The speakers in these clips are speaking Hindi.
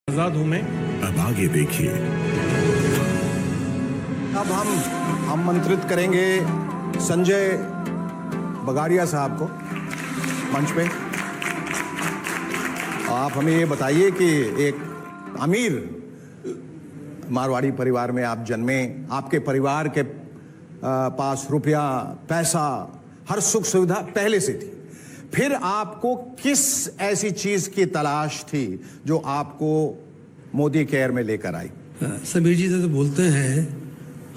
आजाद हूं मैं। अब आगे देखिए। अब हम आमंत्रित करेंगे संजय बगाड़िया साहब को मंच पे। आप हमें ये बताइए कि एक अमीर मारवाड़ी परिवार में आप जन्मे, आपके परिवार के पास रुपया पैसा हर सुख सुविधा पहले से थी, फिर आपको किस ऐसी चीज की तलाश थी जो आपको मोदी केयर में लेकर आई? समीर जी तो बोलते हैं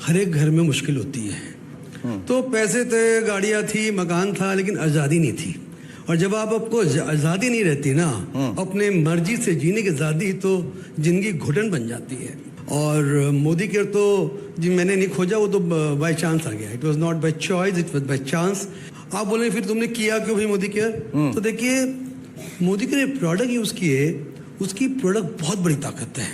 हर एक घर में मुश्किल होती है। तो पैसे थे, गाड़ियां थी, मकान था, लेकिन आज़ादी नहीं थी। और जब आपको आज़ादी नहीं रहती ना, अपने मर्जी से जीने की आज़ादी, तो जिंदगी घुटन बन जाती है। और मोदी केयर तो जी मैंने नहीं खोजा, वो तो बाय चांस आ गया। It was not by choice, it was by chance. आप बोले फिर तुमने किया क्यों भाई मोदी केयर? तो देखिए, मोदी केयर प्रोडक्ट यूज़ किए, उसकी प्रोडक्ट बहुत बड़ी ताकत है।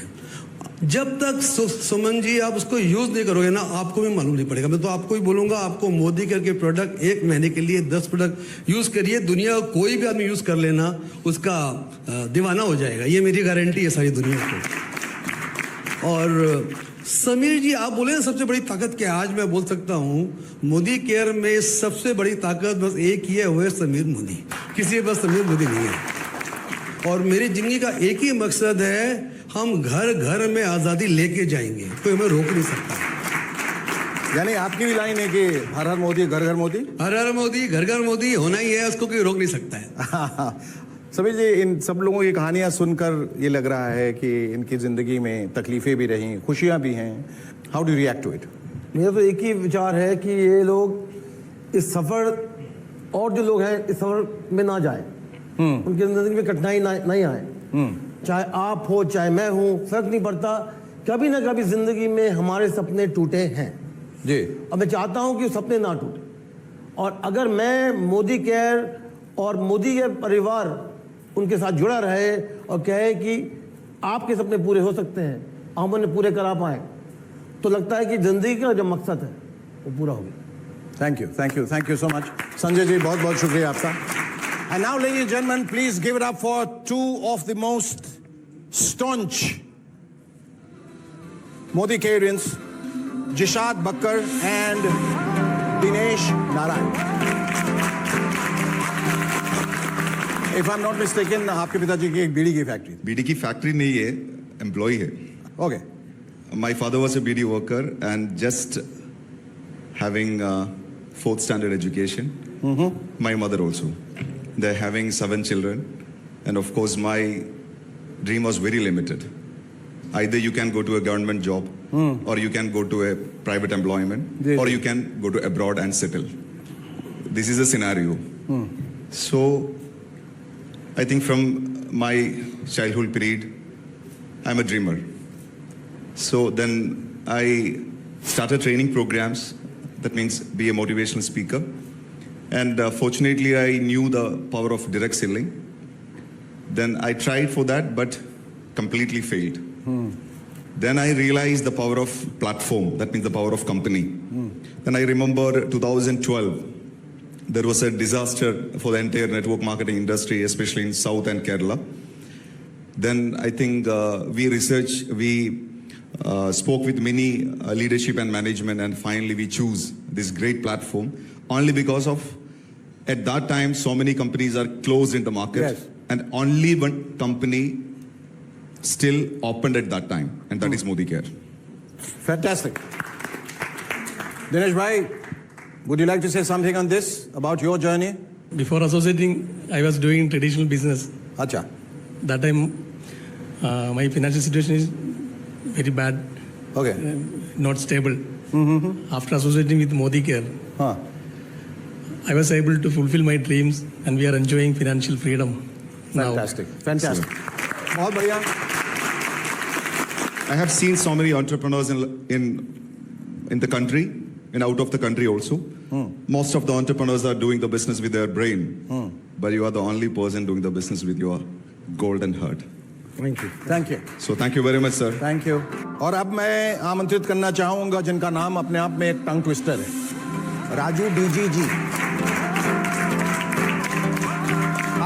जब तक सुमन जी आप उसको यूज़ नहीं करोगे ना, आपको भी मालूम नहीं पड़ेगा। मैं तो आपको ही बोलूँगा, आपको मोदी केयर के प्रोडक्ट 1 महीने के लिए 10 प्रोडक्ट यूज़ करिए, दुनिया कोई भी आदमी यूज़ कर लेना, उसका दीवाना हो जाएगा। ये मेरी गारंटी है सारी दुनिया को। और समीर जी आप बोले ना सबसे बड़ी ताकत क्या है, आज मैं बोल सकता हूँ मोदी केयर में सबसे बड़ी ताकत बस एक ही है, वो है समीर मोदी। किसी के पास समीर मोदी नहीं है। और मेरी जिंदगी का एक ही मकसद है, हम घर घर में आज़ादी लेके जाएंगे, कोई हमें रोक नहीं सकता। यानी आपकी भी लाइन है कि हर हर मोदी घर घर मोदी, हर हर मोदी घर घर मोदी होना ही है, उसको कोई रोक नहीं सकता है। सभी जी, इन सब लोगों की कहानियां सुनकर ये लग रहा है कि इनकी जिंदगी में तकलीफें भी रहीं, खुशियां भी हैं। How do react to it? मेरा तो एक ही विचार है कि ये लोग इस सफ़र, और जो लोग हैं इस सफ़र में ना जाए, उनकी जिंदगी में कठिनाई नहीं आए। चाहे आप हो चाहे मैं हूँ, फर्क नहीं पड़ता। कभी ना कभी जिंदगी में हमारे सपने टूटे हैं जी। और मैं चाहता हूँ कि वो सपने ना टूटे। और अगर मैं मोदी केयर और मोदी के परिवार उनके साथ जुड़ा रहे और कहे कि आपके सपने पूरे हो सकते हैं, हम उन्हें पूरे करा पाए, तो लगता है कि जिंदगी का जो मकसद है वो पूरा हो गया। Thank you, thank you, thank you so much Sanjay ji, बहुत बहुत शुक्रिया आपका। And now, ladies and gentlemen, please give it up for two of the most staunch Modi Careans, Jishad Bakkar and Dinesh Narayan. If I'm not mistaken, आपके पिताजी की एक बीड़ी की फैक्ट्री? बीड़ी की फैक्ट्री नहीं है, एम्प्लॉय है। Okay. My father was a BD worker and just having 4th standard education. My mother also. They're having 7 children, and of course my dream was very limited. Either you can go to a government job, or you can go to a private employment, or you can go to abroad and settle. This is a scenario. So I think from my childhood period, I'm a dreamer. So then I started training programs. That means be a motivational speaker. And fortunately, I knew the power of direct selling. Then I tried for that, but completely failed. Then I realized the power of platform. That means the power of company. Then I remember 2012, there was a disaster for the entire network marketing industry, especially in South and Kerala. Then I think we spoke with many leadership and management, and finally we choose this great platform only because of, at that time, so many companies are closed in the market. Yes. And only one company still opened at that time, and that is Modi Care. Fantastic. Dinesh bhai, would you like to say something on this, about your journey? Before associating, I was doing traditional business. Acha. That time, my financial situation is very bad, Okay. not stable. After associating with Modi Care, Huh. I was able to fulfill my dreams, and we are enjoying financial freedom now. Fantastic. Fantastic. बहुत बढ़िया. I have seen so many entrepreneurs in the country and out of the country also. Most of the entrepreneurs are doing the business with their brain, but you are the only person doing the business with your golden heart. Thank you. Thank you. So thank you very much, sir. Thank you. और अब मैं आमंत्रित करना चाहूंगा जिनका नाम अपने आप में एक टंग ट्विस्टर है, राजू डीजी जी।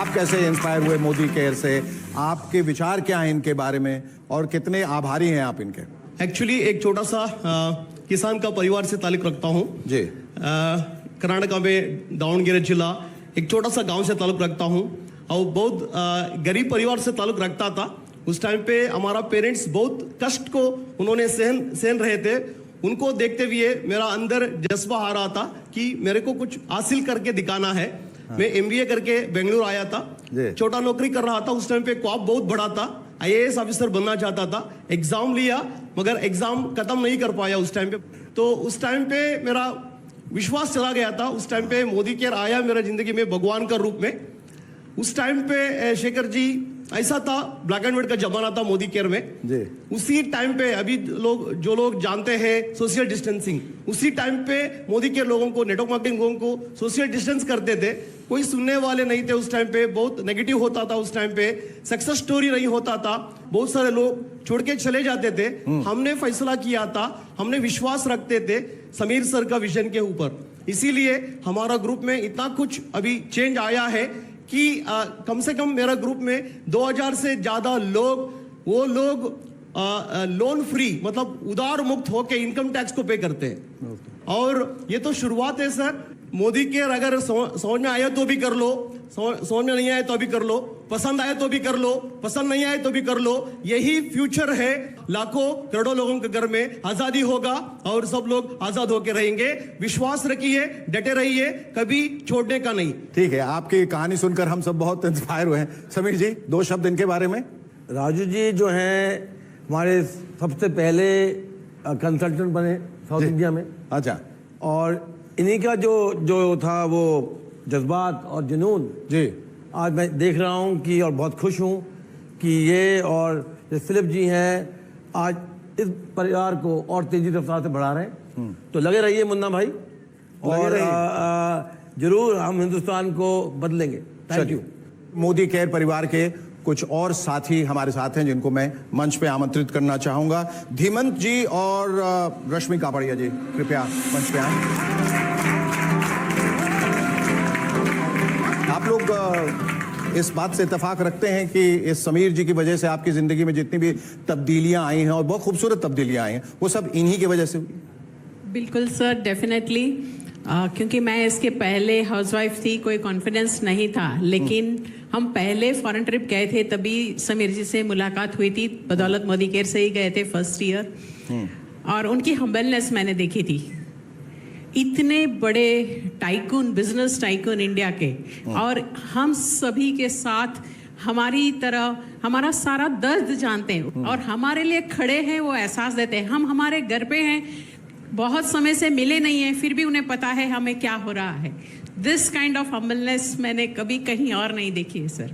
आप आप कैसे इंस्पायर हुए मोदी केयर से? आपके विचार क्या हैं इनके बारे में और कितने आभारी हैं आप इनके? एक्चुअली एक छोटा सा किसान का परिवार से ताल्लुक रखता हूँ जी। कर्नाटका में दावणगेरे जिला एक छोटा सा गांव से ताल्लुक रखता हूँ और बहुत गरीब परिवार से ताल्लुक रखता था। उस टाइम पे हमारा पेरेंट्स बहुत कष्ट को उन्होंने सहन रहे थे। उनको देखते हुए मेरा अंदर जज्बा आ रहा था कि मेरे को कुछ हासिल करके दिखाना है। मैं MBA करके बेंगलुरु आया था, छोटा नौकरी कर रहा था। उस टाइम पे ख्वाब बहुत बड़ा था, IAS ऑफिसर बनना चाहता था। एग्जाम लिया मगर एग्जाम खत्म नहीं कर पाया उस टाइम पे। तो उस टाइम पे मेरा विश्वास चला गया था। उस टाइम पे मोदी केयर आया मेरा जिंदगी में भगवान का रूप में। उस टाइम पे शेखर जी ऐसा था, ब्लैक एंड व्हाइट का जमाना था मोदी केयर में जी। उसी टाइम पे अभी जो लोग जानते हैं सोशल डिस्टेंसिंग, उसी टाइम पे मोदी केयर लोगों को, नेटवर्क मार्केटिंग लोगों को सोशल डिस्टेंस करते थे। कोई सुनने वाले नहीं थे उस टाइम पे, बहुत नेगेटिव होता था उस टाइम पे, सक्सेस स्टोरी नहीं होता था, बहुत सारे लोग छोड़ के चले जाते थे। हमने फैसला किया था, हमने विश्वास रखते थे समीर सर का विजन के ऊपर, इसीलिए हमारा ग्रुप में इतना कुछ अभी चेंज आया है कि कम से कम मेरा ग्रुप में 2000 से ज्यादा लोग लोन फ्री, मतलब उधार मुक्त होकर इनकम टैक्स को पे करते हैं। और ये तो शुरुआत है सर। मोदी केयर अगर समझ में आया तो भी कर लो, समझ में नहीं आया तो भी कर लो, पसंद आया तो भी कर लो, पसंद नहीं आया तो भी कर लो। यही फ्यूचर है। लाखों करोड़ों लोगों के घर में आजादी होगा और सब लोग आजाद होकर रहेंगे। विश्वास रखिए, डटे रहिए, कभी छोड़ने का नहीं। ठीक है, आपकी कहानी सुनकर हम सब बहुत इंस्पायर हुए हैं। समीर जी, 2 शब्द इनके बारे में। राजू जी जो हैं हमारे सबसे पहले कंसल्टेंट बने साउथ इंडिया में। अच्छा। और इन्हीं का जो था वो जज्बात और जुनून जी। आज मैं देख रहा हूँ कि, और बहुत खुश हूँ कि ये और फिलिप जी हैं आज इस परिवार को और तेजी रफ्तार से बढ़ा रहे हैं। तो लगे रहिए मुन्ना भाई, और जरूर हम हिंदुस्तान को बदलेंगे। Thank you. मोदी केयर परिवार के कुछ और साथी हमारे साथ हैं जिनको मैं मंच पे आमंत्रित करना चाहूंगा। धीमंत जी और रश्मि कापड़िया जी, कृपया मंच पे आएं। आप लोग इस बात से इत्तेफाक रखते हैं कि इस समीर जी की वजह से आपकी जिंदगी में जितनी भी तब्दीलियां आई हैं और बहुत खूबसूरत तब्दीलियां आई हैं, वो सब इन्हीं की वजह से हुई? बिल्कुल सर, डेफिनेटली। क्योंकि मैं इसके पहले हाउसवाइफ थी, कोई कॉन्फिडेंस नहीं था, लेकिन हम पहले फॉरेन ट्रिप गए थे तभी समीर जी से मुलाकात हुई थी। बदौलत मोदी केयर से ही गए थे फर्स्ट ईयर, और उनकी हम्बलनेस मैंने देखी थी। इतने बड़े टाइकून, बिजनेस टाइकून इंडिया के, और हम सभी के साथ हमारी तरह हमारा सारा दर्द जानते हैं और हमारे लिए खड़े हैं, वो एहसास देते हैं। हम हमारे घर पे हैं, बहुत समय से मिले नहीं हैं, फिर भी उन्हें पता है हमें क्या हो रहा है। दिस काइंड ऑफ हम्बलनेस मैंने कभी कहीं और नहीं देखी है सर।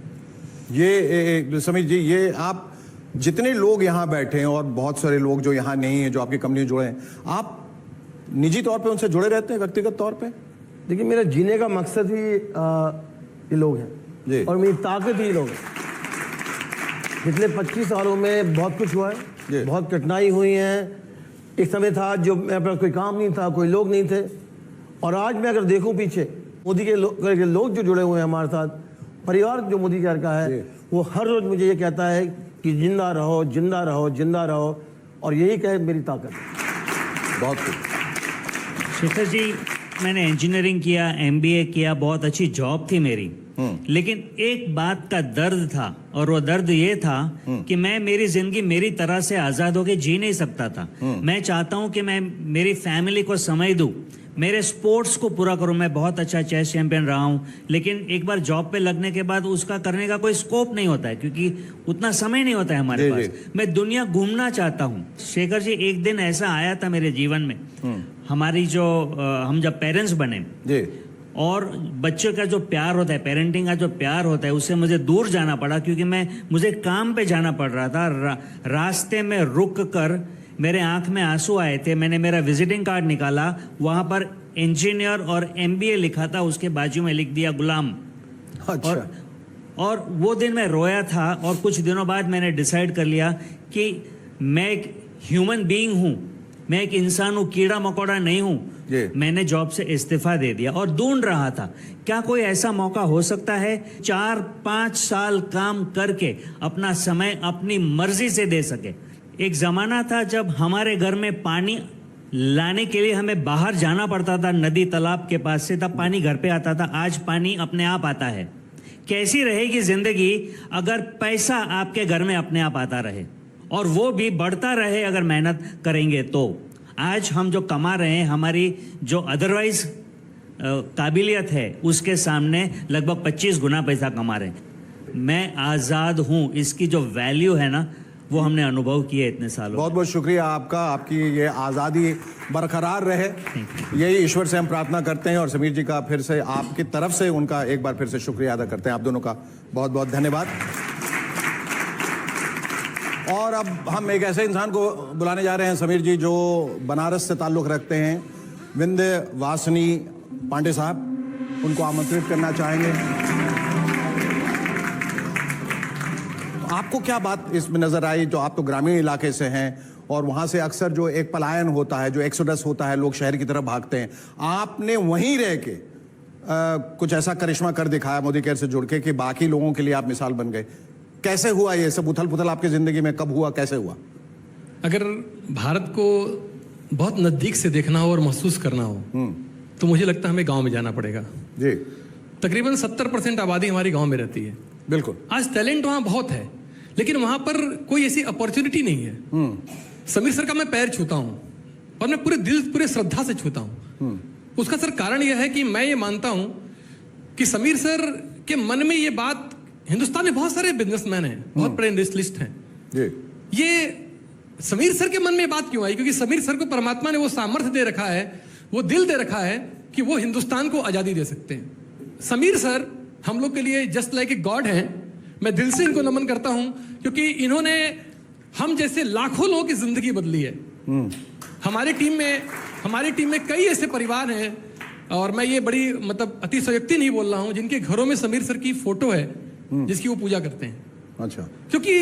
ये समीर जी, ये आप जितने लोग यहाँ बैठे हैं और बहुत सारे लोग जो यहाँ नहीं हैं, जो आपकी कंपनी जुड़े हैं, आप निजी तौर पे उनसे जुड़े रहते हैं, व्यक्तिगत तौर पे? देखिए, मेरा जीने का मकसद ही ये लोग हैं जी। और मेरी ताकत ही लोग हैं। पिछले 25 सालों में बहुत कुछ हुआ है, बहुत कठिनाई हुई हैं। एक समय था जो मेरे पास कोई काम नहीं था, कोई लोग नहीं थे, और आज मैं अगर देखूं पीछे, मोदी के लोग जो जुड़े हुए हैं हमारे साथ, परिवार जो मोदी केयर का है, वो हर रोज मुझे ये कहता है कि जिंदा रहो, जिंदा रहो, जिंदा रहो, और यही कहे मेरी ताकत। बहुत कुछ। शेखर जी, मैंने इंजीनियरिंग किया, MBA किया, बहुत अच्छी जॉब थी मेरी, लेकिन एक बात का दर्द था, और वो दर्द ये था कि मैं मेरी जिंदगी मेरी तरह से आजाद होकर जी नहीं सकता था। मैं चाहता हूं कि मैं मेरी फैमिली को समय दूं, मेरे स्पोर्ट्स को पूरा करूं। मैं बहुत अच्छा चेस चैंपियन रहा हूं, लेकिन एक बार जॉब पे लगने के बाद उसका करने का कोई स्कोप नहीं होता है, क्योंकि उतना समय नहीं होता है हमारे पास। मैं दुनिया घूमना चाहता हूं। शेखर जी, एक दिन ऐसा आया था मेरे जीवन में, हमारी जो हम जब पेरेंट्स बने जी, और बच्चों का जो प्यार होता है, पेरेंटिंग का जो प्यार होता है, उससे मुझे दूर जाना पड़ा, क्योंकि मुझे काम पे जाना पड़ रहा था। रास्ते में रुक कर मेरे आंख में आंसू आए थे। मैंने मेरा विजिटिंग कार्ड निकाला, वहां पर इंजीनियर और MBA लिखा था, उसके बाजू में लिख दिया गुलाम। अच्छा। और वो दिन मैं रोया था, और कुछ दिनों बाद मैंने डिसाइड कर लिया कि मैं एक ह्यूमन बीइंग हूँ, मैं एक इंसान हूँ, कीड़ा मकोड़ा नहीं जी। हूँ। मैंने जॉब से इस्तीफा दे दिया और ढूंढ रहा था क्या कोई ऐसा मौका हो सकता है 4-5 साल काम करके अपना समय अपनी मर्जी से दे सके। एक जमाना था जब हमारे घर में पानी लाने के लिए हमें बाहर जाना पड़ता था, नदी तालाब के पास से, तब पानी घर पे आता था। आज पानी अपने आप आता है। कैसी रहेगी जिंदगी अगर पैसा आपके घर में अपने आप आता रहे और वो भी बढ़ता रहे अगर मेहनत करेंगे तो। आज हम जो कमा रहे हैं, हमारी जो अदरवाइज काबिलियत है उसके सामने लगभग 25 गुना पैसा कमा रहे हैं। मैं आज़ाद हूँ, इसकी जो वैल्यू है ना वो हमने अनुभव किया इतने सालों। बहुत बहुत शुक्रिया आपका, आपकी ये आज़ादी बरकरार रहे, यही ईश्वर से हम प्रार्थना करते हैं। और समीर जी का फिर से आपकी तरफ से उनका एक बार फिर से शुक्रिया अदा करते हैं। आप दोनों का बहुत बहुत धन्यवाद। और अब हम एक ऐसे इंसान को बुलाने जा रहे हैं समीर जी जो बनारस से ताल्लुक़ रखते हैं, विंध्यवासिनी पांडे साहब, उनको आमंत्रित करना चाहेंगे। आपको क्या बात इसमें नजर आई, जो आप तो ग्रामीण इलाके से हैं और वहां से अक्सर जो एक पलायन होता है, जो एक्सोडस होता है, लोग शहर की तरफ भागते हैं, आपने वहीं रह के कुछ ऐसा करिश्मा कर दिखाया मोदी केयर से जुड़ के कि बाकी लोगों के लिए आप मिसाल बन गए। कैसे हुआ ये सब उथल पुथल आपकी जिंदगी में, कब हुआ, कैसे हुआ? अगर भारत को बहुत नज़दीक से देखना हो और महसूस करना हो तो मुझे लगता है हमें गांव में जाना पड़ेगा। जी, तकरीबन 70% आबादी हमारी गांव में रहती है। बिल्कुल। आज टैलेंट वहाँ बहुत है, लेकिन वहाँ पर कोई ऐसी अपॉर्चुनिटी नहीं है। समीर सर का मैं पैर छूता हूँ और मैं पूरे दिल, पूरे श्रद्धा से छूता हूँ। उसका सर कारण यह है कि मैं ये मानता हूँ कि समीर सर के मन में ये बात, हिंदुस्तान में बहुत सारे बिजनेसमैन हैं, बहुत बड़े इंडस्ट्रियलिस्ट हैं, जी। ये समीर सर के मन में बात क्यों आई? क्योंकि समीर सर को परमात्मा ने वो सामर्थ्य दे रखा है, वो दिल दे रखा है कि वो हिंदुस्तान को आजादी दे सकते हैं। समीर सर हम लोग के लिए जस्ट लाइक ए गॉड हैं। मैं दिल से इनको नमन करता हूं क्योंकि इन्होंने हम जैसे लाखों लोगों की जिंदगी बदली है। हमारी टीम में कई ऐसे परिवार हैं, और मैं ये बड़ी मतलब अतिशयोक्ति नहीं बोल रहा हूं, जिनके घरों में समीर सर की फोटो है जिसकी वो पूजा करते हैं। अच्छा। क्योंकि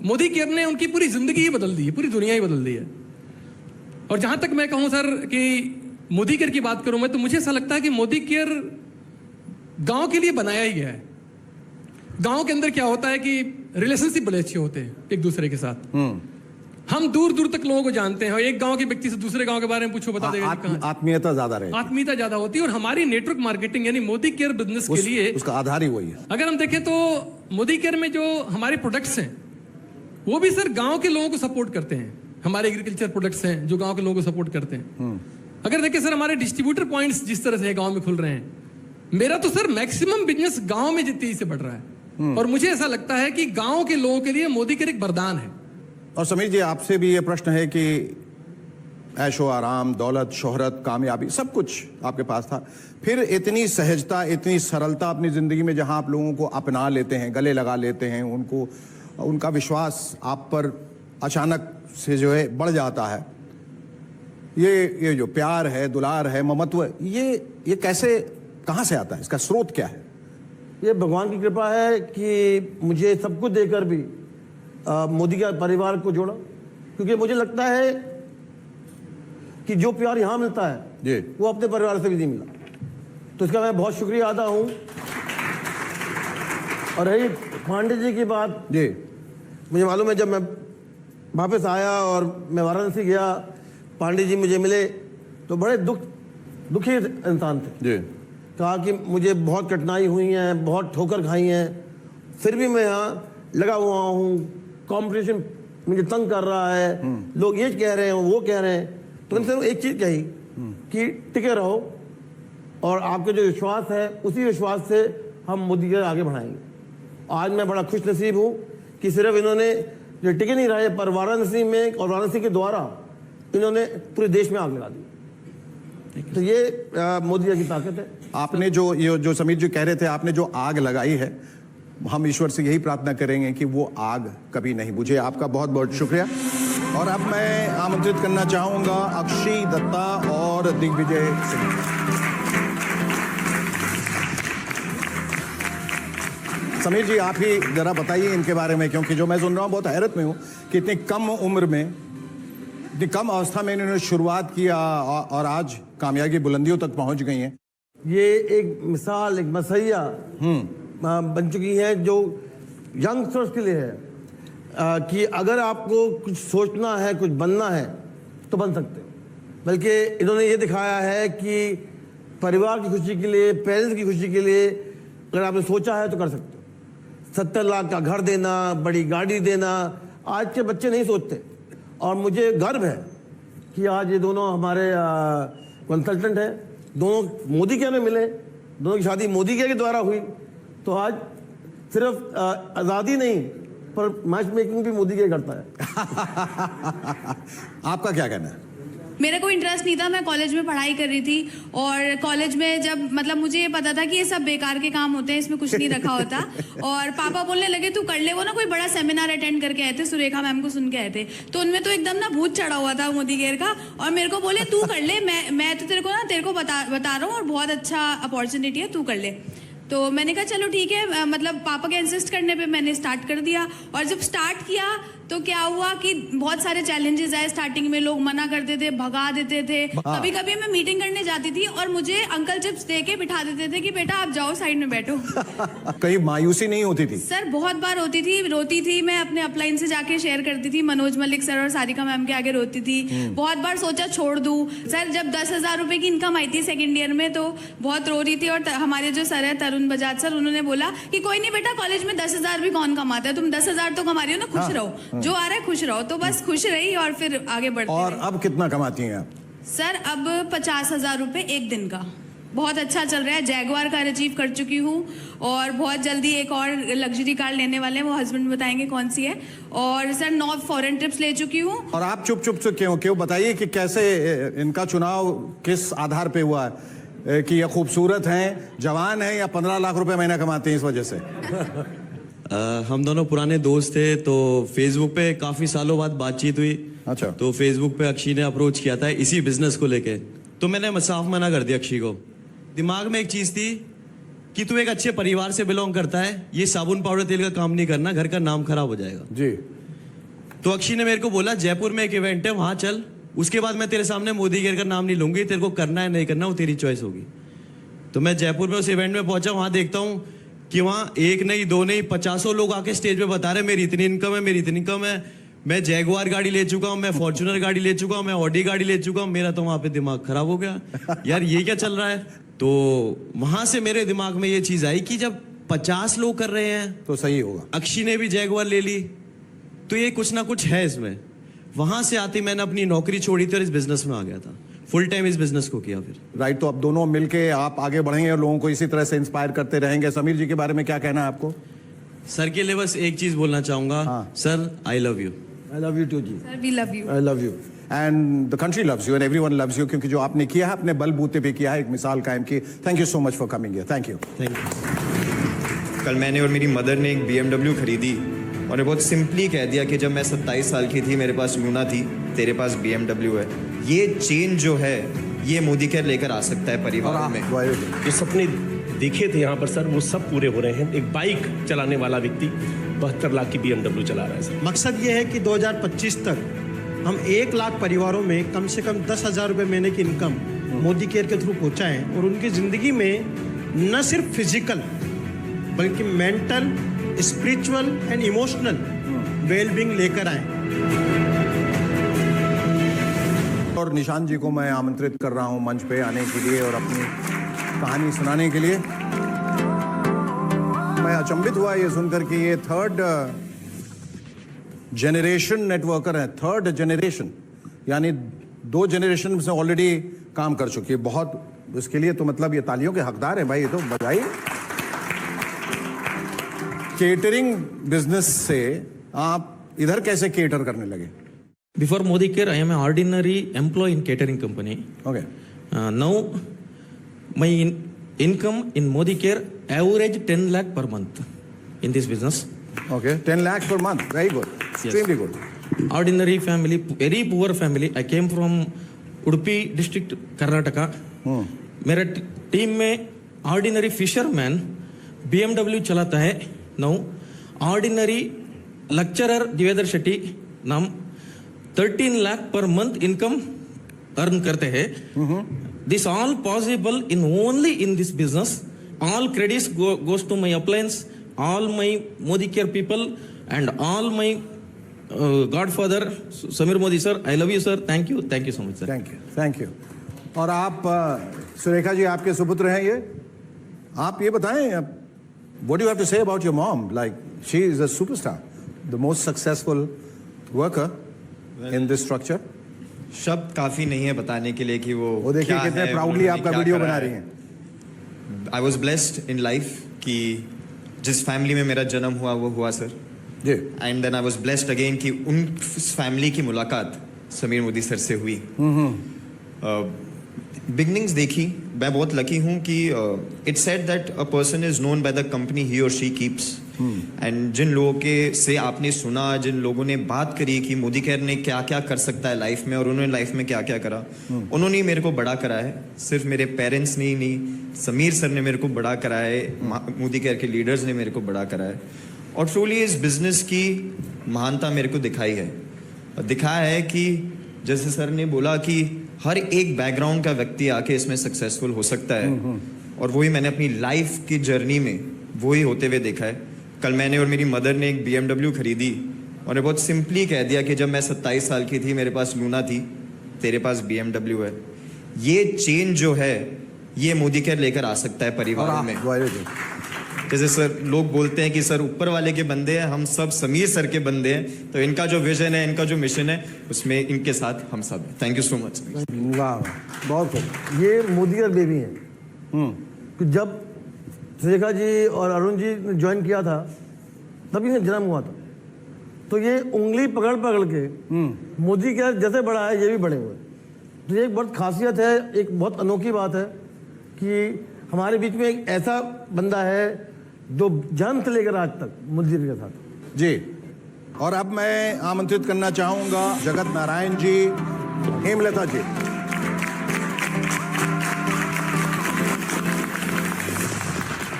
मोदी केयर ने उनकी पूरी जिंदगी ही बदल दी है, पूरी दुनिया ही बदल दी है। और जहां तक मैं कहूं सर कि मोदी केयर की बात करूं मैं, तो मुझे ऐसा लगता है कि मोदी केयर गांव के लिए बनाया ही गया है। गांव के अंदर क्या होता है कि रिलेशनशिप बड़े अच्छे होते हैं एक दूसरे के साथ। हम दूर दूर तक लोगों को जानते हैं और एक गांव के व्यक्ति से दूसरे गांव के बारे में पूछो, बता देगा कहां। आत्मीयता ज्यादा रहेगी, आत्मीयता ज्यादा होती है। और हमारी नेटवर्क मार्केटिंग यानी मोदी केयर बिजनेस के लिए उसका आधार ही वही है। अगर हम देखें तो मोदी केयर में जो हमारे प्रोडक्ट्स हैं वो भी सर गांव के लोगों को सपोर्ट करते हैं। हमारे एग्रीकल्चर प्रोडक्ट्स हैं जो गांव के लोगों को सपोर्ट करते हैं। अगर देखें सर हमारे डिस्ट्रीब्यूटर पॉइंट्स जिस तरह से गांव में खुल रहे हैं, मेरा तो सर मैक्सिमम बिजनेस गांव में तेजी से बढ़ रहा है। और मुझे ऐसा लगता है कि गांव के लोगों के लिए मोदी केयर एक वरदान है। और समीर जी, आपसे भी ये प्रश्न है कि ऐशो आराम, दौलत, शोहरत, कामयाबी सब कुछ आपके पास था, फिर इतनी सहजता, इतनी सरलता अपनी जिंदगी में जहां आप लोगों को अपना लेते हैं, गले लगा लेते हैं, उनको उनका विश्वास आप पर अचानक से जो है बढ़ जाता है, ये जो प्यार है, दुलार है, ममत्व, ये कैसे, कहां से आता है, इसका स्रोत क्या है? ये भगवान की कृपा है कि मुझे सब कुछ देकर भी मोदी के परिवार को जोड़ा। क्योंकि मुझे लगता है कि जो प्यार यहाँ मिलता है जी, वो अपने परिवार से भी नहीं मिला। तो इसका मैं बहुत शुक्रिया अदा हूँ। और रही पांडे जी की बात, जी, मुझे मालूम है जब मैं वापस आया और मैं वाराणसी गया, पांडे जी मुझे मिले तो बड़े दुखी इंसान थे। जी। कहा कि मुझे बहुत कठिनाई हुई है, बहुत ठोकर खाई हैं, फिर भी मैं यहाँ लगा हुआ हूँ, कंपटीशन मुझे तंग कर रहा है, लोग ये कह रहे हैं, वो कह रहे हैं। तो उनसे एक चीज़ कही कि टिके रहो और आपके जो विश्वास है उसी विश्वास से हम मोदी के आगे बढ़ाएंगे। आज मैं बड़ा खुश नसीब हूँ कि सिर्फ इन्होंने जो टिके नहीं रहे, पर वाराणसी में और वाराणसी के द्वारा इन्होंने पूरे देश में आग लगा दी। तो ये मोदी की ताकत है। आपने जो समीर जी कह रहे थे, आपने जो आग लगाई है, हम ईश्वर से यही प्रार्थना करेंगे कि वो आग कभी नहीं बुझे। आपका बहुत बहुत शुक्रिया। और अब मैं आमंत्रित करना चाहूंगा अक्षी दत्ता और दिग्विजय सिंह। समीर जी, आप ही जरा बताइए इनके बारे में, क्योंकि जो मैं सुन रहा हूं बहुत हैरत में हूं कि इतनी कम उम्र में इतनी कम अवस्था में इन्होंने शुरुआत किया और आज कामयाबी बुलंदियों तक पहुंच गई हैं। ये एक मिसाल, एक मसैया बन चुकी है जो यंगस्टर्स के लिए है कि अगर आपको कुछ सोचना है, कुछ बनना है तो बन सकते हो। बल्कि इन्होंने ये दिखाया है कि परिवार की खुशी के लिए, पेरेंट्स की खुशी के लिए अगर आपने सोचा है तो कर सकते हो। 70 लाख का घर देना, बड़ी गाड़ी देना, आज के बच्चे नहीं सोचते। और मुझे गर्व है कि आज ये दोनों हमारे कंसल्टेंट हैं, दोनों मोदी केयर में मिले, दोनों की शादी मोदी केयर के द्वारा हुई। तो आज सिर्फ आज़ादी नहीं पर मैच मेकिंग भी मोदी केयर करता है। आपका क्या कहना है? मेरा कोई इंटरेस्ट नहीं था, मैं कॉलेज में पढ़ाई कर रही थी और कॉलेज में जब मतलब मुझे ये पता था कि ये सब बेकार के काम होते हैं, इसमें कुछ नहीं रखा होता। और पापा बोलने लगे तू कर ले। वो ना कोई बड़ा सेमिनार अटेंड करके आए थे, सुरेखा मैम को सुन के आए थे, तो उनमें तो एकदम ना भूत चढ़ा हुआ था मोदी केयर का। और मेरे को बोले तू कर ले, मैं तो तेरे को बता रहा हूँ और बहुत अच्छा अपॉर्चुनिटी है, तू कर ले। तो मैंने कहा चलो ठीक है, मतलब पापा के इंसिस्ट करने पे मैंने स्टार्ट कर दिया। और जब स्टार्ट किया तो क्या हुआ कि बहुत सारे चैलेंजेस आए स्टार्टिंग में, लोग मना करते थे, भगा देते थे। कभी कभी मैं मीटिंग करने जाती थी और मुझे अंकल चिप्स दे के बिठा देते थे कि बेटा आप जाओ साइड में बैठो। कहीं मायूसी नहीं होती थी? सर बहुत बार होती थी, रोती थी मैं, अपने अपलाइन से जाके शेयर करती थी, मनोज मलिक सर और सारिका मैम के आगे रोती थी। बहुत बार सोचा छोड़ दूं। सर जब 10,000 रुपए की इनकम आई थी सेकेंड ईयर में तो बहुत रो रही थी। और हमारे जो सर है तरुण बजाज सर, उन्होंने बोला कि कोई नहीं बेटा, कॉलेज में 10,000 भी कौन कमाता है, तुम 10,000 तो कमा रही हो ना, खुश रहो, जो आ रहा है खुश रहो। तो बस खुश रही और फिर आगे बढ़ते और रहे। अब कितना कमाती हैं आप? सर अब 50,000 रुपए एक दिन का, बहुत अच्छा चल रहा है। जैगवार कार अचीव कर चुकी हूँ और बहुत जल्दी एक और लग्जरी कार लेने वाले हैं, वो हस्बैंड बताएंगे कौन सी है। और सर 9 फॉरेन ट्रिप्स ले चुकी हूँ। और आप चुप चुप से क्यों बताइए कि कैसे इनका चुनाव किस आधार पे हुआ है कि ये खूबसूरत हैं, जवान हैं या 15 लाख रुपए महीना कमाते हैं इस वजह से? हम दोनों पुराने दोस्त थे, तो फेसबुक पे काफी सालों बाद बातचीत हुई। अच्छा। तो फेसबुक पे अक्षी ने अप्रोच किया था इसी बिजनेस को लेके, तो मैंने साफ मना कर दिया अक्षी को। दिमाग में एक चीज थी कि तू एक अच्छे परिवार से बिलोंग करता है, ये साबुन पाउडर तेल का काम नहीं करना, घर का नाम खराब हो जाएगा जी। तो अक्षी ने मेरे को बोला जयपुर में एक इवेंट है, वहां चल, उसके बाद मैं तेरे सामने मोदी केयर का नाम नहीं लूंगी, तेरे को करना है नहीं करना वो तेरी चॉइस होगी। तो मैं जयपुर में उस इवेंट में पहुंचा, वहां देखता हूँ कि वहां एक नहीं, दो नहीं, 50 लोग आके स्टेज पे बता रहे मेरी इतनी इनकम है, मेरी इतनी इनकम है, मैं जैगुआर गाड़ी ले चुका हूं, मैं फॉर्च्यूनर गाड़ी ले चुका हूं, मैं ऑडी गाड़ी ले चुका हूं। मेरा तो वहां पे दिमाग खराब हो गया, यार ये क्या चल रहा है। तो वहां से मेरे दिमाग में ये चीज आई कि जब 50 लोग कर रहे हैं तो सही होगा। अक्षी ने भी जैगुआर ले ली, तो ये कुछ ना कुछ है इसमें। वहां से आती मैंने अपनी नौकरी छोड़ी थी और इस बिजनेस में आ गया था, फुल टाइम इस बिजनेस को किया फिर। राइट, तो अब दोनों मिलके आप आगे बढ़ेंगे और लोगों को इसी तरह से इंस्पायर करते रहेंगे। समीर जी के बारे में क्या कहना है आपको? सर के लिए बस एक चीज बोलना चाहूंगा, sir I love you. I love you too जी। Sir we love you. I love you and the country loves you and everyone loves you, क्योंकि जो आपने किया है अपने बलबूते पे किया है, एक मिसाल कायम की। Thank you so much for coming here. Thank you. Thank you. कल मैंने और मेरी मदर ने एक BMW खरीदी और बहुत सिंपली कह दिया कि जब मैं 27 साल की थी, मेरे पास लूना थी, तेरे पास BMW है। ये चेंज जो है ये मोदी केयर लेकर आ सकता है परिवार में। जो सपने देखे थे यहाँ पर सर, वो सब पूरे हो रहे हैं। एक बाइक चलाने वाला व्यक्ति 72 लाख की BMW चला रहा है सर। मकसद ये है कि 2025 तक हम 1 लाख परिवारों में कम से कम 10,000 रुपये महीने की इनकम मोदी केयर के थ्रू पहुँचाएं और उनकी ज़िंदगी में न सिर्फ फिजिकल बल्कि mental, spiritual and emotional wellbeing लेकर आएं। और निशान जी को मैं आमंत्रित कर रहा हूं मंच पे आने के लिए और अपनी कहानी सुनाने के लिए। मैं अचंभित हुआ ये सुनकर कि ये 3rd जनरेशन नेटवर्कर है। 3rd जनरेशन यानी 2 जनरेशन से ऑलरेडी काम कर चुकी है। बहुत इसके लिए तो मतलब ये तालियों के हकदार हैं भाई, ये तो बधाई। केटरिंग बिजनेस से आप इधर कैसे केटर करने लगे? Before Modi Care, I am an ordinary employee in catering company. Okay. Now, my income in Modi Care average 10 lakh per month in this business. Okay, 10 lakhs per month. Very good. Extremely good. Ordinary family, very poor family. I came from Udupi district, Karnataka. मेरा टीम में ऑर्डिनरी फिशरमैन BMW चलाता है। Now ordinary lecturer Divedar Shetty नाम 13 lakh per month income earn करते हैं. This all possible in only in this business. All credits goes to my uplines, all my Modicare people and all my godfather Sameer Modi sir. I love you sir. Thank you so much sir. Thank you. और आप सुरेखा जी आपके सुपुत्र हैं ये. आप ये बताएं, what you have to say about your mom? Like she is a superstar, the most successful worker in this structure. शब्द काफी नहीं है बताने के लिए कि वो देखिए क्या कितने है, प्राउडली उन्होंने आपका क्या वीडियो करा बना है. रही हैं. I was blessed in life कि जिस फैमिली में मेरा जन्म हुआ वो हुआ सर. जी. And then I was blessed again कि उन फैमिली की मुलाकात समीर मोदी सर से हुई. बिगनिंग्स देखी. मैं बहुत लकी हूँ कि it's said that a person is known by the company he और शी कीप्स. एंड जिन लोगों के से आपने सुना, जिन लोगों ने बात करी कि मोदी केयर ने क्या क्या कर सकता है लाइफ में और उन्होंने लाइफ में क्या क्या करा, उन्होंने मेरे को बड़ा करा है. सिर्फ मेरे पेरेंट्स ने नहीं, समीर सर ने मेरे को बड़ा करा है, मोदी केयर के लीडर्स ने मेरे को बड़ा करा है. और ट्रूली इस बिजनेस की महानता मेरे को दिखाई है. दिखाया है कि जैसे सर ने बोला कि हर एक बैकग्राउंड का व्यक्ति आके इसमें सक्सेसफुल हो सकता है. और वही मैंने अपनी लाइफ की जर्नी में वही होते हुए देखा है. कल मैंने और मेरी मदर ने एक BMW खरीदी और बहुत सिंपली कह दिया कि जब मैं 27 साल की थी मेरे पास लूना थी, तेरे पास BMW है. ये चेंज जो है ये मोदी केयर लेकर आ सकता है परिवार में. जैसे सर लोग बोलते हैं कि सर ऊपर वाले के बंदे हैं, हम सब समीर सर के बंदे हैं. तो इनका जो विजन है, इनका जो मिशन है, उसमें इनके साथ हम सब हैं. Thank you so much. वाह, बहुत खूब. ये मोदी केयर बेबी हैं. कि जब सुरेखा जी और अरुण जी ने ज्वाइन किया था तभी इन्हें जन्म हुआ था. तो ये उंगली पकड़ पकड़ के मोदी केयर जैसे बड़ा है ये भी बड़े हुए. तो ये एक बहुत खासियत है, एक बहुत अनोखी बात है कि हमारे बीच में एक ऐसा बंदा है जो जन्म से लेकर आज तक मोदी जी के साथ. जी. और अब मैं आमंत्रित करना चाहूंगा जगत नारायण जी, हेमलता जी.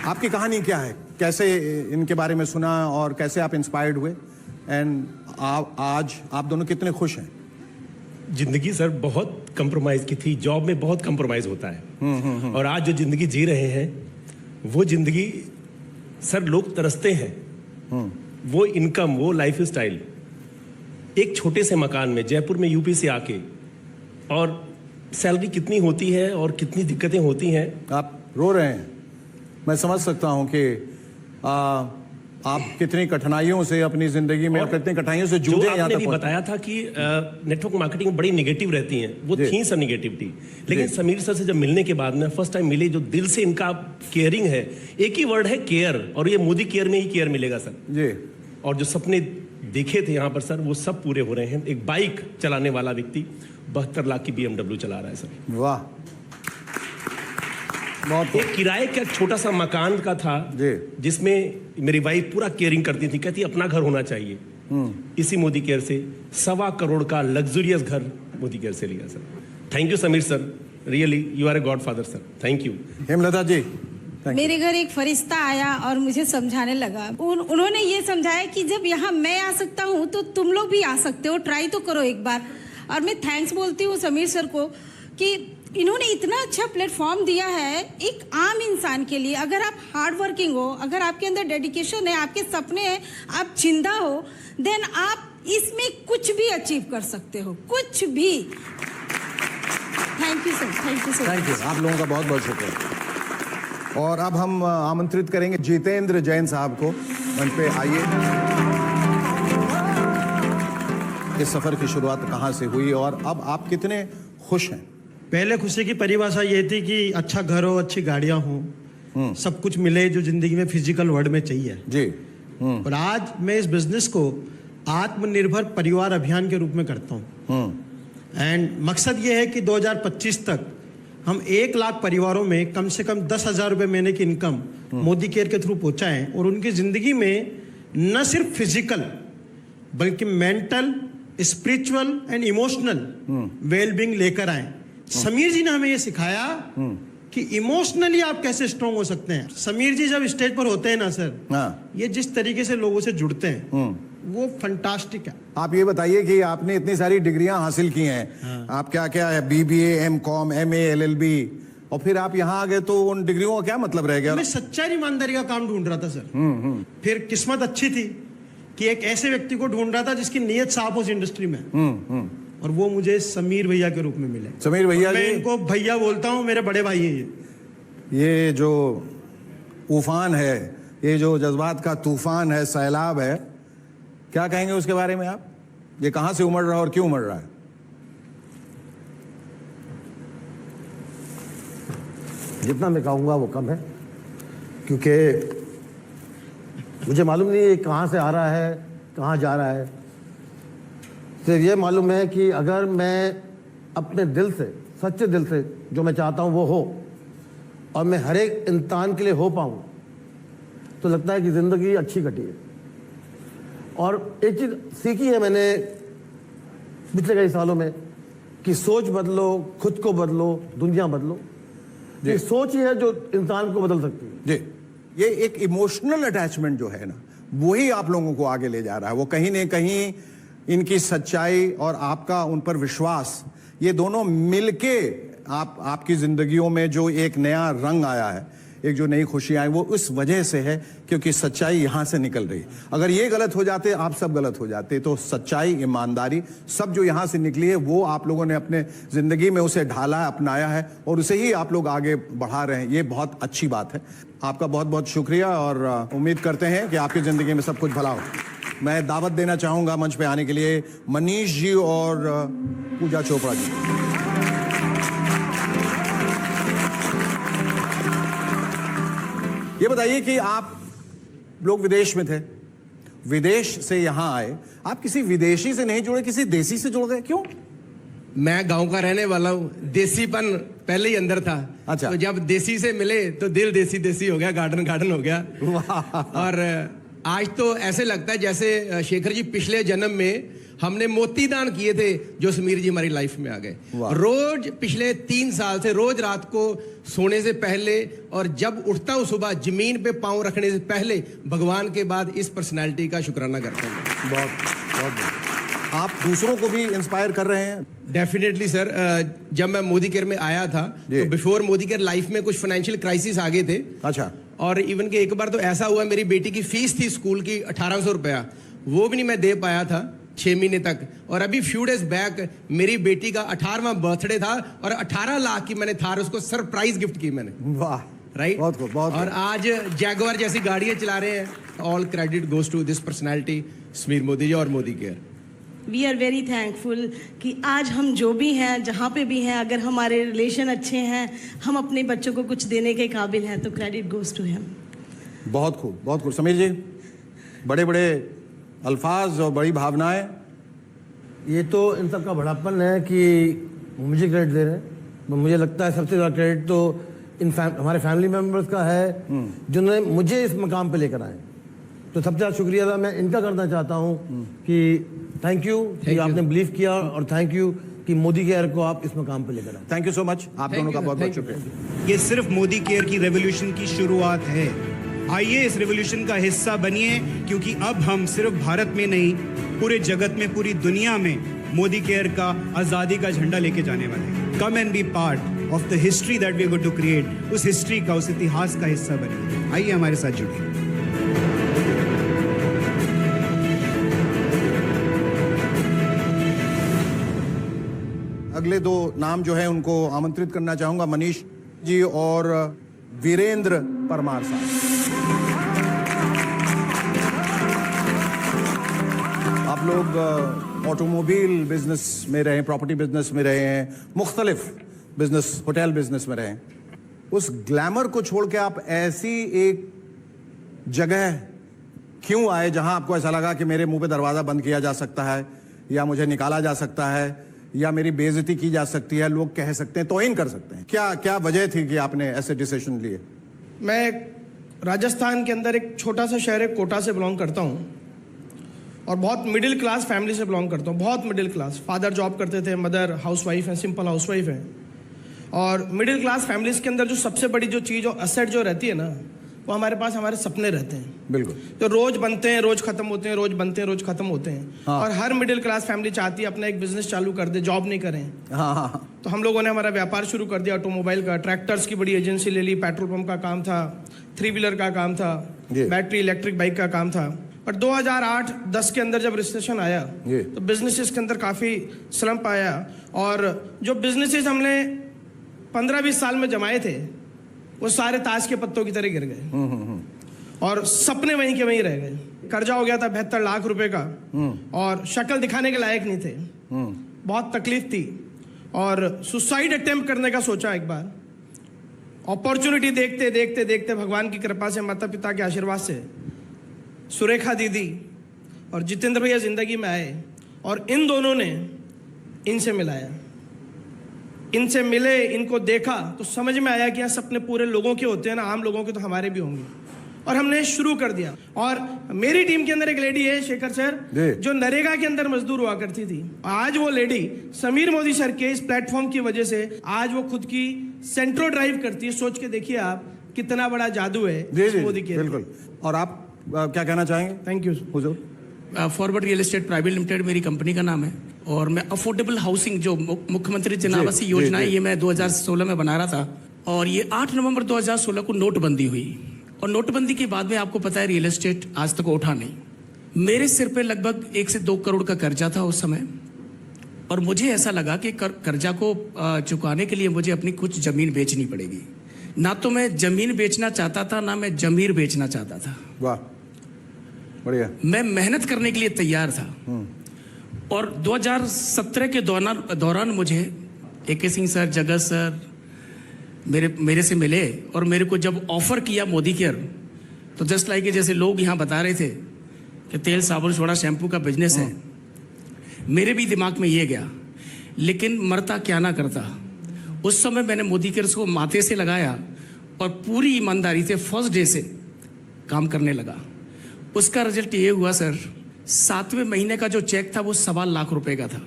आपकी कहानी क्या है? कैसे इनके बारे में सुना और कैसे आप इंस्पायर्ड हुए? एंड आज आप दोनों कितने खुश हैं? जिंदगी सर बहुत कंप्रोमाइज की थी. जॉब में बहुत कंप्रोमाइज होता है. और आज जो जिंदगी जी रहे हैं वो जिंदगी सर लोग तरसते हैं. वो इनकम, वो लाइफ स्टाइल, एक छोटे से मकान में जयपुर में यूपी से आके, और सैलरी कितनी होती है और कितनी दिक्कतें होती हैं. आप रो रहे हैं, मैं समझ सकता हूं कि आप कितनी कठिनाइयों से अपनी जिंदगी में, कितनी कठिनाइयों से जूझे. जो आपने भी बताया था कि नेटवर्क मार्केटिंग बड़ी निगेटिव रहती हैं, वो थी सर निगेटिविटी. लेकिन समीर सर से जब मिलने के बाद में फर्स्ट टाइम मिले, जो दिल से इनका केयरिंग है, एक ही वर्ड है केयर, और ये मोदी केयर में ही केयर मिलेगा सर जी. और जो सपने देखे थे यहाँ पर सर वो सब पूरे हो रहे हैं. एक बाइक चलाने वाला व्यक्ति 72 लाख की BMW चला रहा है सर. वाह. एक किराए का छोटा सा मकान का था जिसमें मेरी वाइफ पूरा केयरिंग करती थी. कहती अपना घर होना चाहिए. इसी मोदी केयर से 1.25 करोड़ का लग्जरियस घर मोदी केयर से लिया sir. Thank you Sameer sir, really you are a god father sir. Thank you. Hemlata ji. मेरे घर एक फरिश्ता आया और मुझे समझाने लगा. उन्होंने ये समझाया कि जब यहाँ मैं आ सकता हूँ तो तुम लोग भी आ सकते हो, ट्राई तो करो एक बार. और मैं थैंक्स बोलती हूँ समीर सर को कि इन्होंने इतना अच्छा प्लेटफॉर्म दिया है एक आम इंसान के लिए. अगर आप हार्ड वर्किंग हो, अगर आपके अंदर डेडिकेशन है, आपके सपने हैं, आप जिंदा हो, देन आप इसमें कुछ भी अचीव कर सकते हो, कुछ भी. Thank you sir. Thank you sir. Thank you. आप लोगों का बहुत बहुत शुक्रिया. और अब हम आमंत्रित करेंगे जितेंद्र जैन साहब को. मंच पे आइए. इस सफर की शुरुआत कहाँ से हुई और अब आप कितने खुश हैं? पहले खुशी की परिभाषा ये थी कि अच्छा घर हो, अच्छी गाड़ियां हो, सब कुछ मिले जो जिंदगी में फिजिकल वर्ल्ड में चाहिए जी. और आज मैं इस बिजनेस को आत्मनिर्भर परिवार अभियान के रूप में करता हूँ. एंड मकसद ये है कि 2025 तक हम 1 लाख परिवारों में कम से कम 10,000 रुपये महीने की इनकम मोदी केयर के थ्रू पहुंचाएं और उनकी जिंदगी में न सिर्फ फिजिकल बल्कि mental, spiritual and emotional wellbeing लेकर आए. समीर जी ने हमें ये सिखाया कि इमोशनली आप कैसे स्ट्रांग हो सकते हैं. समीर जी जब स्टेज पर होते हैं ना सर, ये जिस तरीके से लोगों से जुड़ते हैं वो फंटास्टिक है। आप ये बताइए कि आपने इतनी सारी डिग्रियां हासिल की हैं, आप क्या क्या है, BBA, M.Com, MA, LLB, और फिर आप यहाँ आ गए तो उन डिग्रियों का क्या मतलब रह गया? मैं सच्चाई ईमानदारी का काम ढूंढ रहा था सर। फिर किस्मत अच्छी थी कि एक ऐसे व्यक्ति को ढूंढ रहा था जिसकी नीयत साफ हो उस इंडस्ट्री में, और वो मुझे समीर भैया के रूप में मिले। समीर भैया, मैं इनको भैया बोलता हूँ, मेरे बड़े भाई हैं ये जो उफान है, ये जो जज्बात का तूफान है, सैलाब है, क्या कहेंगे उसके बारे में आप? ये कहां से उमड़ रहा है और क्यों उमड़ रहा है? जितना मैं कहूँगा वो कम है, क्योंकि मुझे मालूम नहीं है कहाँ से आ रहा है, कहाँ जा रहा है। सिर्फ ये मालूम है कि अगर मैं अपने दिल से, सच्चे दिल से जो मैं चाहता हूँ वो हो, और मैं हर एक इंसान के लिए हो पाऊँ, तो लगता है कि ज़िंदगी अच्छी कटी है। और एक चीज़ सीखी है मैंने पिछले कई सालों में कि सोच बदलो, खुद को बदलो, दुनिया बदलो। ये सोच ही है जो इंसान को बदल सकती है। जी, ये एक इमोशनल अटैचमेंट जो है ना, वही आप लोगों को आगे ले जा रहा है। वो कहीं न कहीं इनकी सच्चाई और आपका उन पर विश्वास, ये दोनों मिलके आपकी जिंदगियों में जो एक नया रंग आया है, एक जो नई खुशी आई, वो इस वजह से है क्योंकि सच्चाई यहां से निकल रही है। अगर ये गलत हो जाते, आप सब गलत हो जाते, तो सच्चाई, ईमानदारी सब जो यहां से निकली है, वो आप लोगों ने अपने जिंदगी में उसे ढाला है, अपनाया है, और उसे ही आप लोग आगे बढ़ा रहे हैं। ये बहुत अच्छी बात है। आपका बहुत बहुत शुक्रिया, और उम्मीद करते हैं कि आपकी जिंदगी में सब कुछ भला हो। मैं दावत देना चाहूंगा मंच पे आने के लिए मनीष जी और पूजा चोपड़ा जी। ये बताइए कि आप लोग विदेश में थे, विदेश से यहां आए, आप किसी विदेशी से नहीं जुड़े, किसी देसी से जुड़ गए, क्यों? मैं गांव का रहने वाला हूँ, देसीपन पहले ही अंदर था। अच्छा। तो जब देसी से मिले तो दिल देसी देसी हो गया, गार्डन गार्डन हो गया। और आज तो ऐसे लगता है जैसे शेखर जी पिछले जन्म में हमने मोती दान किए थे, जो समीर जी हमारी लाइफ में आ गए। रोज पिछले 3 साल से रोज रात को सोने से पहले और जब उठता हूँ सुबह, जमीन पे पांव रखने से पहले भगवान के बाद इस पर्सनालिटी का शुक्राना करता हूँ। बहुत आप दूसरों को भी इंस्पायर कर रहे हैं? Definitely sir. जब मैं मोदी केयर में आया था तो बिफोर मोदी केयर लाइफ में कुछ फाइनेंशियल क्राइसिस आ गए थे। अच्छा। और इवन के एक बार तो ऐसा हुआ, मेरी बेटी की फीस थी स्कूल की 1800 रुपया, वो भी नहीं मैं दे पाया था 6 महीने तक। और अभी फ्यू डेज बैक मेरी बेटी का 18वां बर्थडे था और 18 लाख की मैंने थार उसको सरप्राइज गिफ्ट की मैंने। वाह, राइट। बहुत और आज जैगुआर जैसी गाड़ियां चला रहे हैं। All credit goes to this personality Sameer Modi ji और Modi care. We are very thankful कि आज हम जो भी हैं, जहाँ पे भी हैं, अगर हमारे रिलेशन अच्छे हैं, हम अपने बच्चों को कुछ देने के काबिल हैं, तो क्रेडिट गोज टू हिम। बहुत खूब, बहुत खूब। समीर जी, बड़े बड़े अल्फाज और बड़ी भावनाएं। ये तो इन सब का बड़ापन है कि मुझे क्रेडिट दे रहे हैं। मुझे लगता है सबसे ज़्यादा क्रेडिट तो हमारे फैमिली मेम्बर्स का है, जिन्होंने मुझे इस मकाम पे लेकर आए। तो सबसे ज़्यादा शुक्रिया अदा मैं इनका करना चाहता हूँ कि थैंक यू कि आपने बिलीव किया, और थैंक यू कि मोदी केयर को आप इस मकाम पे लेकर आए। थैंक यू सो मच, आप दोनों का बहुत बहुत शुक्रिया। ये सिर्फ मोदी केयर की रेवोल्यूशन की शुरुआत है। आइए इस रेवोल्यूशन का हिस्सा बनिए, क्योंकि अब हम सिर्फ भारत में नहीं, पूरे जगत में, पूरी दुनिया में मोदी केयर का आज़ादी का झंडा लेके जाने वाले हैं। Come and be part of the history that we are going to create. उस हिस्ट्री का, उस इतिहास का हिस्सा बनिए। आइए हमारे साथ जुड़िए। अगले 2 नाम जो है उनको आमंत्रित करना चाहूंगा, मनीष जी और वीरेंद्र परमार साहब। आप लोग ऑटोमोबाइल बिजनेस में रहे, प्रॉपर्टी बिजनेस में रहे हैं, मुख्तलिफ बिजनेस, होटल बिजनेस में रहे हैं। उस ग्लैमर को छोड़ के आप ऐसी एक जगह क्यों आए जहां आपको ऐसा लगा कि मेरे मुंह पे दरवाजा बंद किया जा सकता है, या मुझे निकाला जा सकता है, या मेरी बेइज्जती की जा सकती है, लोग कह सकते हैं, तौहीन कर सकते हैं? क्या वजह थी कि आपने ऐसे डिसीजन लिए? मैं राजस्थान के अंदर एक छोटा सा शहर है, कोटा से बिलोंग करता हूँ, और बहुत मिडिल क्लास फैमिली से बिलोंग करता हूँ। बहुत मिडिल क्लास। फादर जॉब करते थे, मदर हाउसवाइफ है, सिंपल हाउसवाइफ है। और मिडिल क्लास फैमिलीज के अंदर जो सबसे बड़ी जो चीज़ और असेट जो रहती है ना, वो हमारे पास हमारे सपने रहते हैं, बिल्कुल, तो रोज बनते हैं, रोज खत्म होते हैं, रोज बनते हैं, रोज खत्म होते हैं। हाँ। और हर मिडिल क्लास फैमिली चाहती है अपना एक बिजनेस चालू कर दे, जॉब नहीं करें। हाँ हाँ, तो हम लोगों ने हमारा व्यापार शुरू कर दिया ऑटोमोबाइल का, ट्रैक्टर्स की बड़ी एजेंसी ले ली, पेट्रोल पंप का काम था, 3 व्हीलर का काम था, बैटरी इलेक्ट्रिक बाइक का काम था। पर 2008-10 के अंदर जब रिसेशन आया तो बिजनेसेस के अंदर काफ़ी स्लम्प आया, और जो बिजनेसेस हमने 15-20 साल में जमाए थे वो सारे ताश के पत्तों की तरह गिर गए और सपने वहीं के वहीं रह गए। कर्जा हो गया था 72 लाख रुपए का और शक्ल दिखाने के लायक नहीं थे, बहुत तकलीफ थी और सुसाइड अटेम्प्ट करने का सोचा एक बार। अपॉर्चुनिटी देखते देखते देखते भगवान की कृपा से, माता पिता के आशीर्वाद से सुरेखा दीदी और जितेंद्र भैया जिंदगी में आए और इन दोनों ने इनसे मिलाया, इनसे मिले, इनको देखा तो समझ में आया कि यहाँ सपने पूरे लोगों के होते हैं ना, आम लोगों के तो हमारे भी होंगे, और हमने शुरू कर दिया। और मेरी टीम के अंदर एक लेडी है शेखर सर, जो नरेगा के अंदर मजदूर हुआ करती थी, आज वो लेडी समीर मोदी सर के इस प्लेटफॉर्म की वजह से आज वो खुद की सेंट्रो ड्राइव करती है। सोच के देखिए आप कितना बड़ा जादू है मोदी के। बिल्कुल। और आप क्या कहना चाहेंगे? Thank you Hazur. Forward real estate private limited मेरी कंपनी का नाम है, और मैं अफोर्डेबल हाउसिंग जो मुख्यमंत्री जन आवास योजना है ये मैं 2016 में बना रहा था, और ये 8 नवंबर 2016 को नोटबंदी हुई, और नोटबंदी के बाद में आपको पता है रियल एस्टेट आज तक उठा नहीं। मेरे सिर पे लगभग 1 से 2 करोड़ का कर्जा था उस समय, और मुझे ऐसा लगा कि कर्जा को चुकाने के लिए मुझे अपनी कुछ जमीन बेचनी पड़ेगी। ना तो मैं जमीन बेचना चाहता था, ना मैं जमीर बेचना चाहता था। वाह, बढ़िया। मैं मेहनत करने के लिए तैयार था, और 2017 के दौरान मुझे AK सिंह सर, जगत सर मेरे से मिले, और मेरे को जब ऑफर किया मोदी केयर, तो जस्ट लाइक जैसे लोग यहाँ बता रहे थे कि तेल साबुन सोडा शैम्पू का बिजनेस है, मेरे भी दिमाग में ये गया, लेकिन मरता क्या ना करता। उस समय मैंने मोदी केयर को माथे से लगाया और पूरी ईमानदारी से फर्स्ट डे से काम करने लगा। उसका रिजल्ट ये हुआ सर, 7वें महीने का जो चेक था वो 1.25 लाख रुपए का था।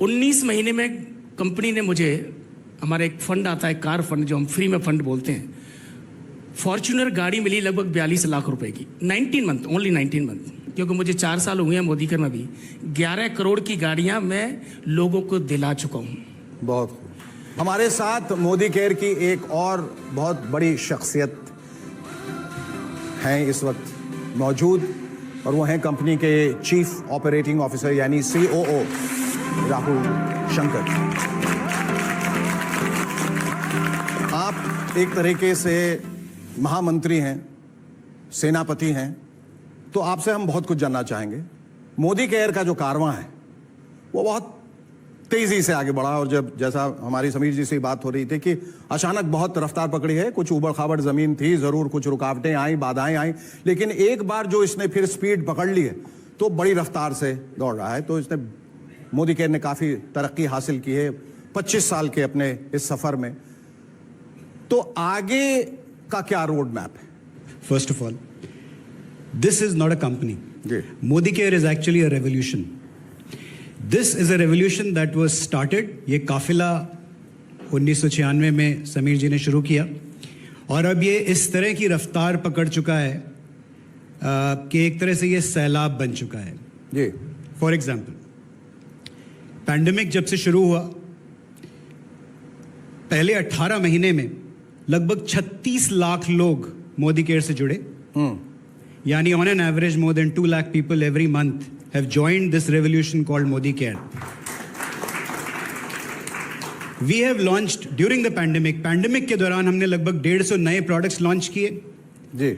19 महीने में कंपनी ने मुझे, हमारा एक फंड आता है कार फंड जो हम फ्री में फंड बोलते हैं, फॉर्च्यूनर गाड़ी मिली लगभग 42 लाख रुपए की। 19 मंथ, ओनली 19 मंथ, क्योंकि मुझे 4 साल हुए हैं मोदी केयर में भी। 11 करोड़ की गाड़ियां मैं लोगों को दिला चुका हूं। बहुत खूब। हमारे साथ मोदी केयर की एक और बहुत बड़ी शख्सियत हैं इस वक्त मौजूद, और वो हैं कंपनी के चीफ ऑपरेटिंग ऑफिसर यानी COO राहुल शंकर। आप एक तरीके से महामंत्री हैं, सेनापति हैं, तो आपसे हम बहुत कुछ जानना चाहेंगे। मोदी केयर का जो कारवां है वो बहुत तेजी से आगे बढ़ा, और जब जैसा हमारी समीर जी से बात हो रही थी कि अचानक बहुत रफ्तार पकड़ी है, कुछ उबड़ खाबड़ जमीन थी, जरूर कुछ रुकावटें आई, बाधाएं आई, लेकिन एक बार जो इसने फिर स्पीड पकड़ ली है तो बड़ी रफ्तार से दौड़ रहा है। तो इसने, मोदी केयर ने काफी तरक्की हासिल की है 25 साल के अपने इस सफर में। तो आगे का क्या रोड मैप है? First of all, this is not a company, Modi care is actually a revolution. This is a revolution that was started, ये काफिला 1996 में समीर जी ने शुरू किया, और अब ये इस तरह की रफ्तार पकड़ चुका है कि एक तरह से ये सैलाब बन चुका है। जी, फॉर एग्जाम्पल, पैंडेमिक जब से शुरू हुआ, पहले 18 महीने में लगभग 36 लाख लोग मोदी केयर से जुड़े, यानी on an average more than 2 lakh people every month have joined this revolution called Modi Care. We have launched during the pandemic. Pandemic के दौरान हमने लगभग 150 नए प्रोडक्ट्स लॉन्च किए। जी,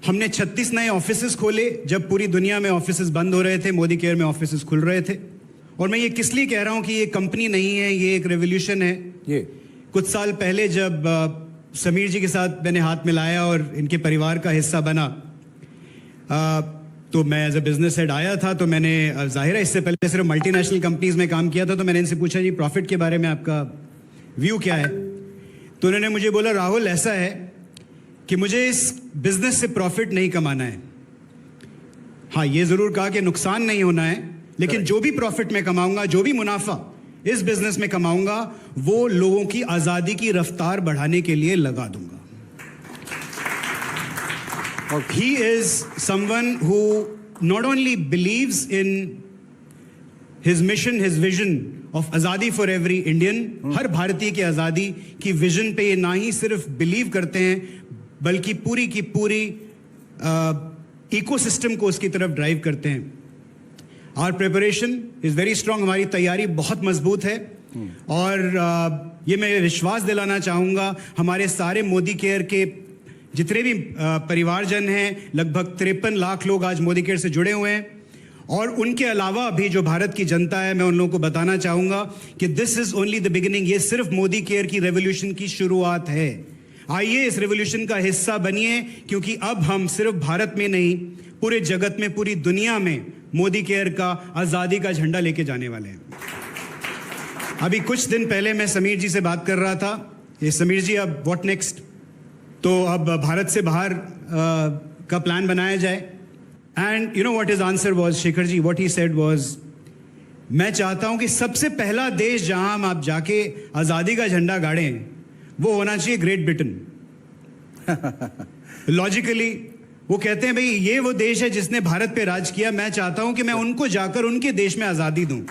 हमने 36 नए ऑफिसेस खोले। जब पूरी दुनिया में ऑफिसेस बंद हो रहे थे, मोदी केयर में ऑफिसेस खुल रहे थे। और मैं ये किस लिए कह रहा हूं कि ये कंपनी नहीं है, ये एक रेवोल्यूशन है। ये कुछ साल पहले जब समीर जी के साथ मैंने हाथ मिलाया और इनके परिवार का हिस्सा बना, तो मैं एज अ बिजनेस हेड आया था, तो मैंने जाहिर है इससे पहले सिर्फ मल्टीनेशनल कंपनीज में काम किया था, तो मैंने इनसे पूछा जी प्रॉफिट के बारे में आपका व्यू क्या है। तो उन्होंने मुझे बोला राहुल ऐसा है कि मुझे इस बिजनेस से प्रॉफिट नहीं कमाना है। हाँ, ये जरूर कहा कि नुकसान नहीं होना है, लेकिन जो भी प्रॉफिट में कमाऊंगा, जो भी मुनाफा इस बिजनेस में कमाऊंगा, वो लोगों की आजादी की रफ्तार बढ़ाने के लिए लगा दूंगा। He is someone who not only believes in his mission, his vision of आज़ादी for every Indian, हर भारतीय की आज़ादी की विजन पे ये ना ही सिर्फ बिलीव करते हैं बल्कि पूरी की पूरी इकोसिस्टम को उसकी तरफ ड्राइव करते हैं. Our preparation is very strong. हमारी तैयारी बहुत मजबूत है और ये मैं विश्वास दिलाना चाहूँगा हमारे सारे मोदी केयर के जितने भी परिवारजन हैं, लगभग 53 लाख लोग आज मोदी केयर से जुड़े हुए हैं और उनके अलावा भी जो भारत की जनता है, मैं उन लोगों को बताना चाहूँगा कि this is only the beginning. ये सिर्फ मोदी केयर की रेवोल्यूशन की शुरुआत है. आइए इस रेवोल्यूशन का हिस्सा बनिए क्योंकि अब हम सिर्फ भारत में नहीं, पूरे जगत में, पूरी दुनिया में मोदी केयर का आज़ादी का झंडा लेके जाने वाले हैं. अभी कुछ दिन पहले मैं समीर जी से बात कर रहा था. ये समीर जी, अब व्हाट नेक्स्ट? तो अब भारत से बाहर का प्लान बनाया जाए. And you know what his answer was, Shekhar ji, what he said was, मैं चाहता हूं कि सबसे पहला देश जहां हम आप जाके आज़ादी का झंडा गाड़ें वो होना चाहिए ग्रेट ब्रिटेन. लॉजिकली वो कहते हैं भाई ये वो देश है जिसने भारत पे राज किया. मैं चाहता हूं कि मैं उनको जाकर उनके देश में आज़ादी दूं.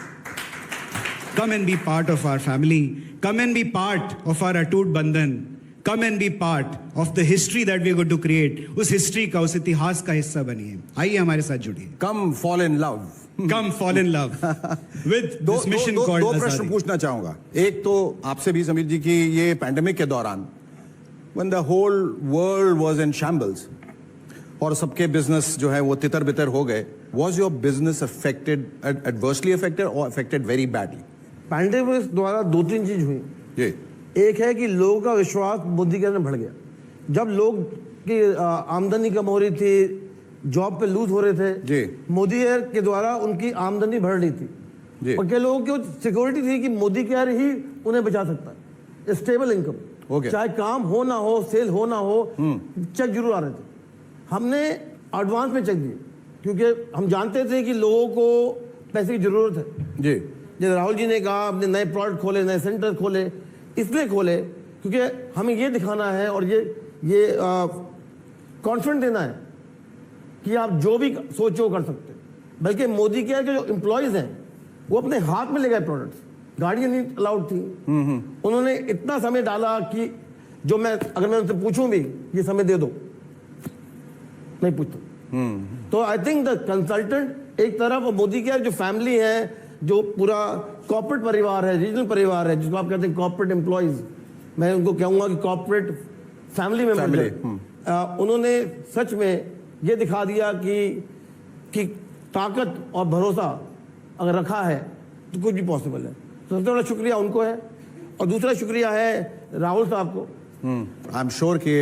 Come and be part of our family. Come and be part of our अटूट बंधन. Come and be part of the history that we are going to create. उस हिस्ट्री का, उस इतिहास का हिस्सा बनिए. आइए हमारे साथ जुड़िए. Come fall in love. Come fall in love with this mission called दो प्रश्न पूछना चाहूंगा. एक तो आपसे भी समीर जी की, ये पैंडेमिक के दौरान when the whole world was in shambles और सबके बिजनेस जो है वो तितर बितर हो गए, was your business affected, adversely affected or affected very badly? Pandemic द्वारा 2-3 चीज हुई. जी. एक है कि लोगों का विश्वास मोदी केयर में बढ़ गया. जब लोग की आमदनी कम हो रही थी, जॉब पे लूज हो रहे थे, जी, मोदी केयर के द्वारा उनकी आमदनी बढ़ रही थी. जी. और के लोगों की सिक्योरिटी थी कि मोदी केयर ही उन्हें बचा सकता है. स्टेबल इनकम, चाहे काम हो ना हो, सेल हो ना हो, चेक जरूर आ रहे थे. हमने एडवांस में चेक दिए क्योंकि हम जानते थे कि लोगों को पैसे की जरूरत है. जी. जैसे राहुल जी ने कहा, अपने नए प्रोडक्ट खोले, नए सेंटर खोले, इसलिए खोले क्योंकि हमें ये दिखाना है और ये कॉन्फिडेंस देना है कि आप जो भी सोचो कर सकते हैं. बल्कि मोदी केयर के जो एम्प्लॉयज हैं वो अपने हाथ में ले गए प्रोडक्ट्स. गाड़ियां नहीं अलाउड थी. उन्होंने इतना समय डाला कि जो अगर मैं उनसे पूछूं भी ये समय दे दो, नहीं पूछता. तो आई थिंक द कंसल्टेंट एक तरफ, और मोदी केयर जो फैमिली है, जो पूरा कॉर्पोरेट परिवार है, रीजनल परिवार है, जिसको आप कहते हैं कॉर्पोरेट एम्प्लॉयज, मैं उनको कहूंगा कि कॉर्पोरेट फैमिली मेंबर, उन्होंने सच में ये दिखा दिया कि ताकत और भरोसा अगर रखा है तो कुछ भी पॉसिबल है. तो सबसे बड़ा शुक्रिया उनको है और दूसरा शुक्रिया है राहुल साहब को. आई एम श्योर कि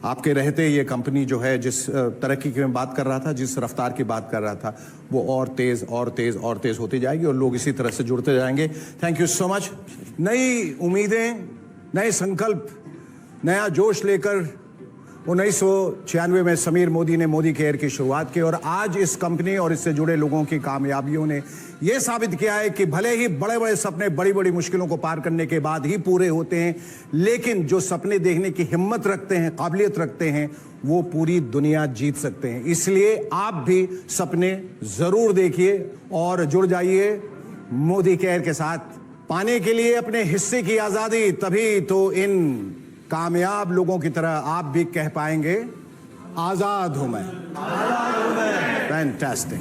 आपके रहते ये कंपनी जो है जिस तरक्की की मैं बात कर रहा था, जिस रफ्तार की बात कर रहा था, वो और तेज और तेज और तेज होती जाएगी और लोग इसी तरह से जुड़ते जाएंगे. Thank you so much. नई उम्मीदें, नए संकल्प, नया जोश लेकर 1996 में समीर मोदी ने मोदी केयर की शुरुआत की और आज इस कंपनी और इससे जुड़े लोगों की कामयाबियों ने यह साबित किया है कि भले ही बड़े बड़े सपने बड़ी बड़ी मुश्किलों को पार करने के बाद ही पूरे होते हैं, लेकिन जो सपने देखने की हिम्मत रखते हैं, काबिलियत रखते हैं, वो पूरी दुनिया जीत सकते हैं. इसलिए आप भी सपने जरूर देखिए और जुड़ जाइए मोदी केयर के साथ. पाने के लिए अपने हिस्से की आजादी, तभी तो इन कामयाब लोगों की तरह आप भी कह पाएंगे, आजाद हूं मैं. फैंटास्टिक.